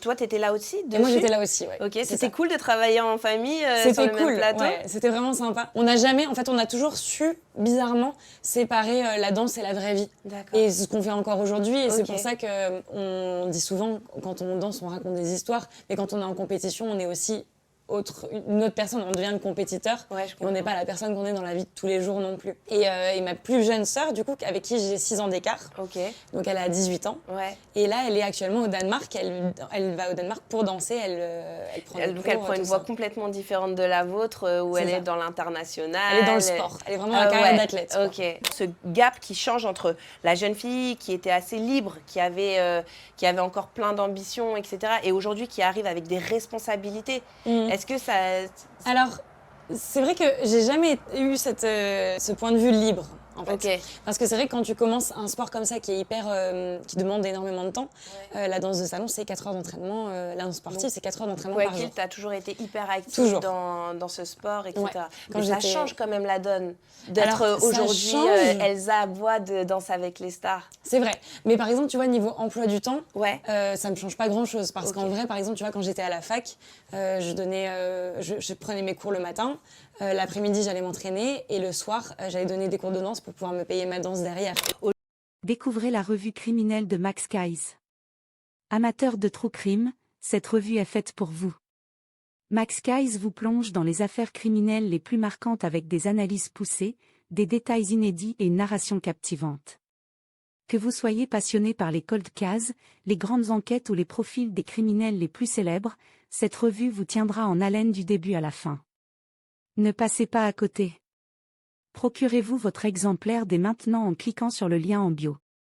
Toi, t'étais là aussi Et moi, dessus? j'étais là aussi, ouais. Ok, C'est c'était ça. cool de travailler en famille sur C'était le même cool, plateau. ouais, c'était vraiment sympa. On n'a jamais, en fait, on a toujours su, bizarrement, séparer la danse et la vraie vie. D'accord. Et c'est ce qu'on fait encore aujourd'hui. Et c'est Ok. pour ça que on dit souvent, quand on danse, on raconte des histoires. Mais quand on est en compétition, on est aussi une autre personne. On devient le compétiteur. Ouais, je Et on n'est comprends. pas la personne qu'on est dans la vie de tous les jours non plus. Et ma plus jeune sœur, du coup, avec qui j'ai 6 ans d'écart. Ok. Donc elle a 18 ans. Ouais. Et là, elle est actuellement au Danemark. Elle va au Danemark pour danser. Elle prend des Donc cours, elle prend une tout voie ça. complètement différente de la vôtre, où C'est elle ça. est dans l'international. Elle est dans le sport. Elle est vraiment dans la Ah carrière ouais. d'athlète, quoi. Ok. Ce gap qui change entre la jeune fille qui était assez libre, qui avait encore plein d'ambitions, etc., et aujourd'hui qui arrive avec des responsabilités. Est-ce que ça... Alors, c'est vrai que j'ai jamais eu ce point de vue libre, en fait. Ok. Parce que c'est vrai que quand tu commences un sport comme ça qui est qui demande énormément de temps, la danse de salon, c'est 4 heures d'entraînement. La danse sportive, c'est 4 heures d'entraînement par jour. Tu as toujours été hyper active Toujours. dans ce sport, etc. Ouais. Mais ça change quand même la donne d'être Alors, ça aujourd'hui change. Elsa Bois de Danse avec les stars. C'est vrai. Mais par exemple, tu vois, niveau emploi du temps, Ouais. ça me change pas grand-chose. Parce Ok. qu'en vrai, par exemple, tu vois, quand j'étais à la fac, je prenais mes cours le matin. L'après-midi, j'allais m'entraîner. Et le soir, j'allais donner des cours de danse pour pouvoir me payer ma danse derrière. Découvrez la revue criminelle de Max Guys. Amateur de true crime, cette revue est faite pour vous. Max Guys vous plonge dans les affaires criminelles les plus marquantes avec des analyses poussées, des détails inédits et une narration captivante. Que vous soyez passionné par les cold cases, les grandes enquêtes ou les profils des criminels les plus célèbres, cette revue vous tiendra en haleine du début à la fin. Ne passez pas à côté. Procurez-vous votre exemplaire dès maintenant en cliquant sur le lien en bio.